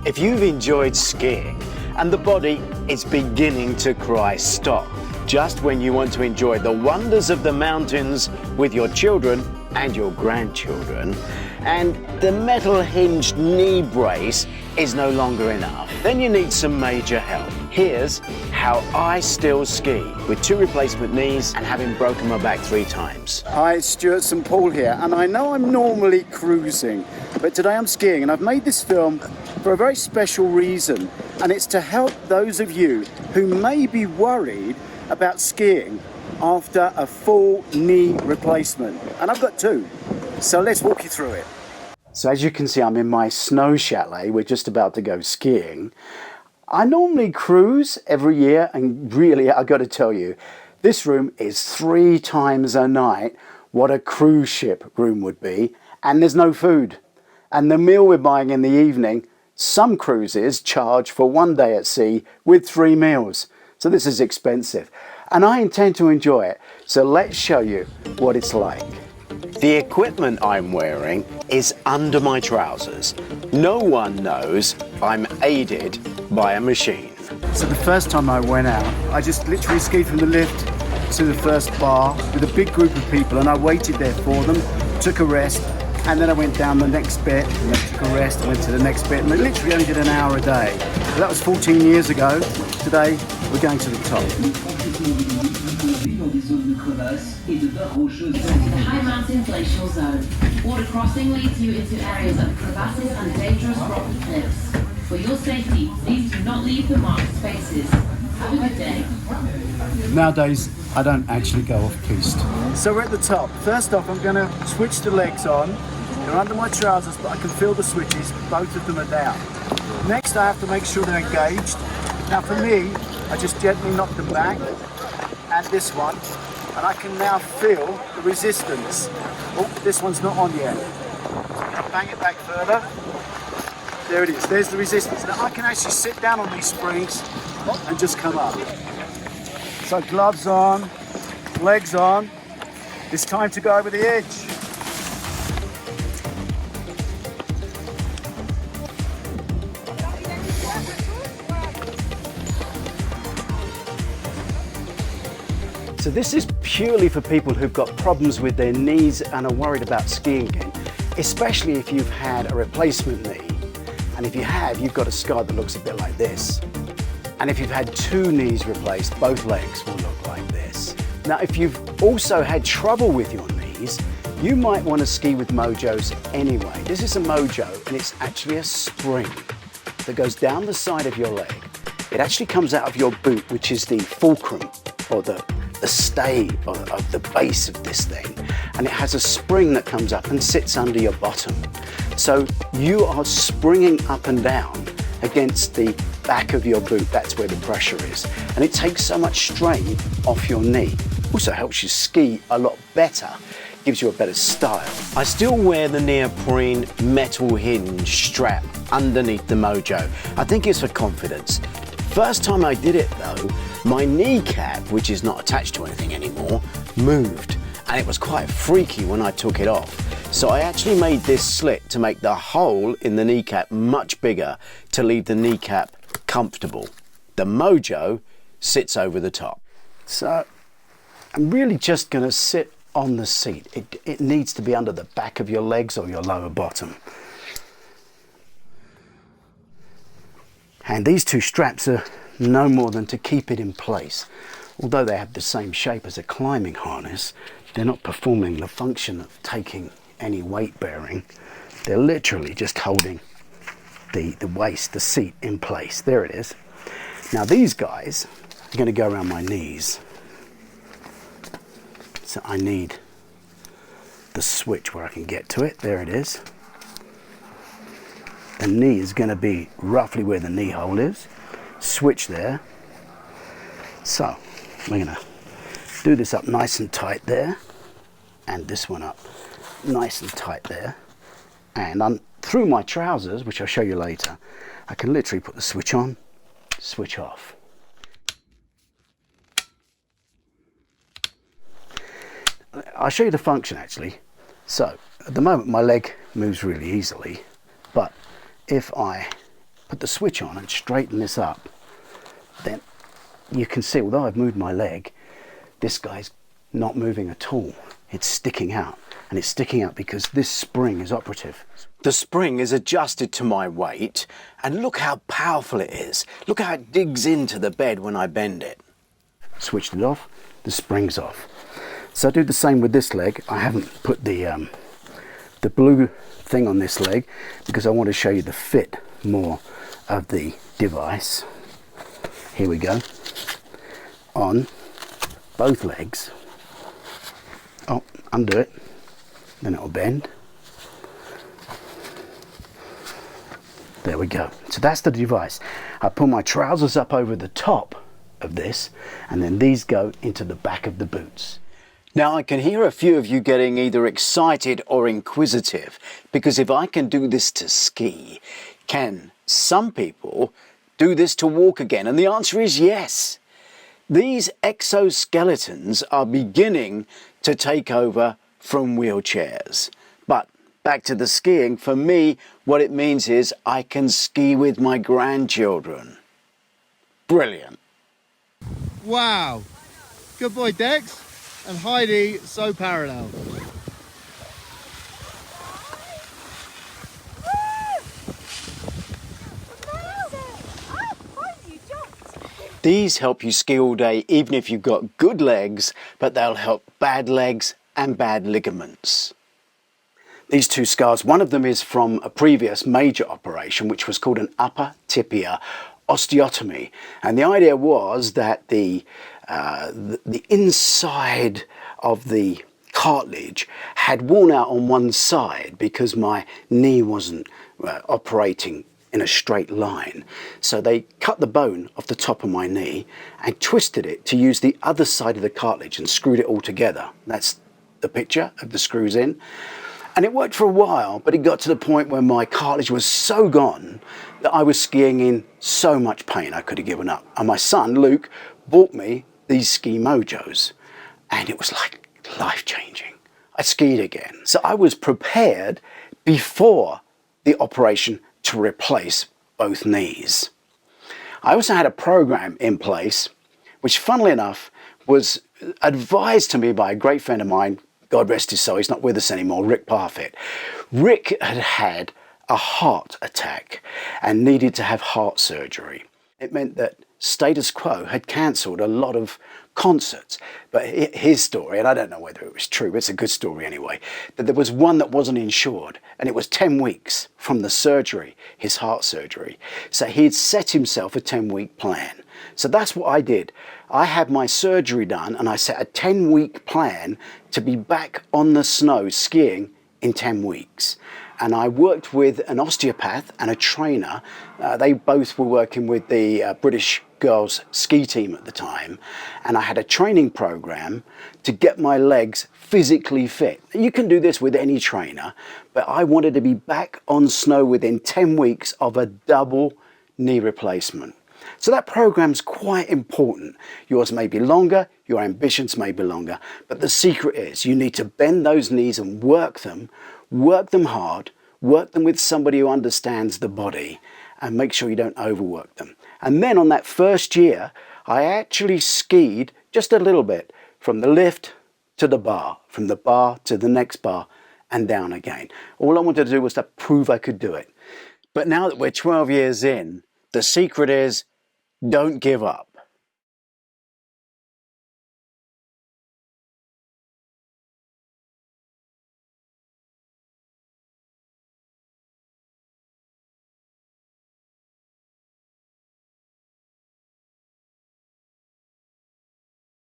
If you've enjoyed skiing and the body is beginning to cry stop, just when you want to enjoy the wonders of the mountains with your children and your grandchildren, and the metal hinged knee brace is no longer enough, then you need some major help. Here's how I still ski with 2 replacement knees and having broken my back 3 times. Hi, Stuart St Paul here, and I know I'm normally cruising, but today I'm skiing, and I've made this film for a very special reason, and it's to help those of you who may be worried about skiing after a full knee replacement. And I've got 2, so let's walk you through it. So as you can see, I'm in my snow chalet. We're just about to go skiing. I normally cruise every year, and really, I got to tell you, this room is 3 times a night what a cruise ship room would be, and there's no food. And the meal we're buying in the evening, some cruises charge for 1 day at sea with 3 meals. So this is expensive, and I intend to enjoy it. So let's show you what it's like. The equipment I'm wearing is under my trousers. No one knows I'm aided by a machine. So the first time I went out, I just literally skied from the lift to the first bar with a big group of people, and I waited there for them, took a rest, and then I went down the next bit, and then took a rest, and went to the next bit, and I literally only did an hour a day. So that was 14 years ago. Today, we're going to the top. The high mountain glacial zone. Water crossing leads you into areas of crevasses and dangerous rocky cliffs. For your safety, please do not leave the marked spaces. Have a good day. Nowadays, I don't actually go off-piste. So we're at the top. First off, I'm going to switch the legs on. They're under my trousers, but I can feel the switches. Both of them are down. Next, I have to make sure they're engaged. Now for me, I just gently knock them back, and this one, and I can now feel the resistance. Oh, this one's not on yet. I'll bang it back further. There it is, there's the resistance. Now I can actually sit down on these springs and just come up. So gloves on, legs on. It's time to go over the edge. So this is purely for people who've got problems with their knees and are worried about skiing again, especially if you've had a replacement knee. And if you have, you've got a scar that looks a bit like this. And if you've had 2 knees replaced, both legs will look like this. Now, if you've also had trouble with your knees, you might want to ski with Mojos anyway. This is a Mojo, and it's actually a spring that goes down the side of your leg. It actually comes out of your boot, which is the fulcrum, or the stay of the base of this thing, and it has a spring that comes up and sits under your bottom. So you are springing up and down against the back of your boot. That's where the pressure is, and it takes so much strain off your knee. Also helps you ski a lot better, gives you a better style. I still wear the neoprene metal hinge strap underneath the Mojo. I think it's for confidence. First time I did it though, my kneecap, which is not attached to anything anymore, moved, and it was quite freaky when I took it off. So I actually made this slit to make the hole in the kneecap much bigger to leave the kneecap comfortable. The Mojo sits over the top. So I'm really just going to sit on the seat. It needs to be under the back of your legs or your lower bottom. And these 2 straps are no more than to keep it in place. Although they have the same shape as a climbing harness, they're not performing the function of taking any weight bearing. They're literally just holding the waist, the seat in place. There it is. Now these guys are going to go around my knees. So I need the switch where I can get to it. There it is. The knee is going to be roughly where the knee hole is. Switch there. So we're going to do this up nice and tight there, and this one up nice and tight there. And through my trousers, which I'll show you later, I can literally put the switch on, switch off. I'll show you the function actually. So at the moment my leg moves really easily, but if I put the switch on and straighten this up, then you can see, although I've moved my leg, this guy's not moving at all. It's sticking out, and it's sticking out because this spring is operative. The spring is adjusted to my weight, and look how powerful it is. Look how it digs into the bed when I bend it. Switched it off, the spring's off. So I do the same with this leg. I haven't put the blue thing on this leg because I want to show you the fit more of the device. Here we go. On both legs. Oh, undo it, then it'll bend. There we go. So that's the device. I pull my trousers up over the top of this, and then these go into the back of the boots. Now I can hear a few of you getting either excited or inquisitive, because if I can do this to ski, can some people do this to walk again? And the answer is yes. These exoskeletons are beginning to take over from wheelchairs. But back to the skiing, for me, what it means is I can ski with my grandchildren. Brilliant. Wow. Good boy, Dex. And Heidi, so parallel. These help you ski all day, even if you've got good legs, but they'll help bad legs and bad ligaments. These two scars, one of them is from a previous major operation, which was called an upper tibia osteotomy. And the idea was that the inside of the cartilage had worn out on one side because my knee wasn't operating in a straight line. So they cut the bone off the top of my knee and twisted it to use the other side of the cartilage and screwed it all together. That's the picture of the screws in. And it worked for a while, but it got to the point where my cartilage was so gone that I was skiing in so much pain I could have given up. And my son, Luke, bought me these ski Mojos, and it was like life-changing. I skied again. So I was prepared before the operation to replace both knees. I also had a program in place, which funnily enough was advised to me by a great friend of mine, God rest his soul, he's not with us anymore, Rick Parfitt. Rick had had a heart attack and needed to have heart surgery. It meant that Status Quo had cancelled a lot of concerts. But his story, and I don't know whether it was true, but it's a good story anyway, that there was one that wasn't insured, and it was 10 weeks from the surgery, his heart surgery. So he'd set himself a 10-week plan. So that's what I did. I had my surgery done, and I set a 10-week plan to be back on the snow skiing in 10 weeks. And I worked with an osteopath and a trainer. They both were working with the British girls ski team at the time. And I had a training program to get my legs physically fit. You can do this with any trainer, but I wanted to be back on snow within 10 weeks of a double knee replacement. So that program's quite important. Yours may be longer, your ambitions may be longer, but the secret is you need to bend those knees and work them hard, work them with somebody who understands the body, and make sure you don't overwork them. And then on that first year, I actually skied just a little bit from the lift to the bar, from the bar to the next bar and down again. All I wanted to do was to prove I could do it. But now that we're 12 years in, the secret is don't give up.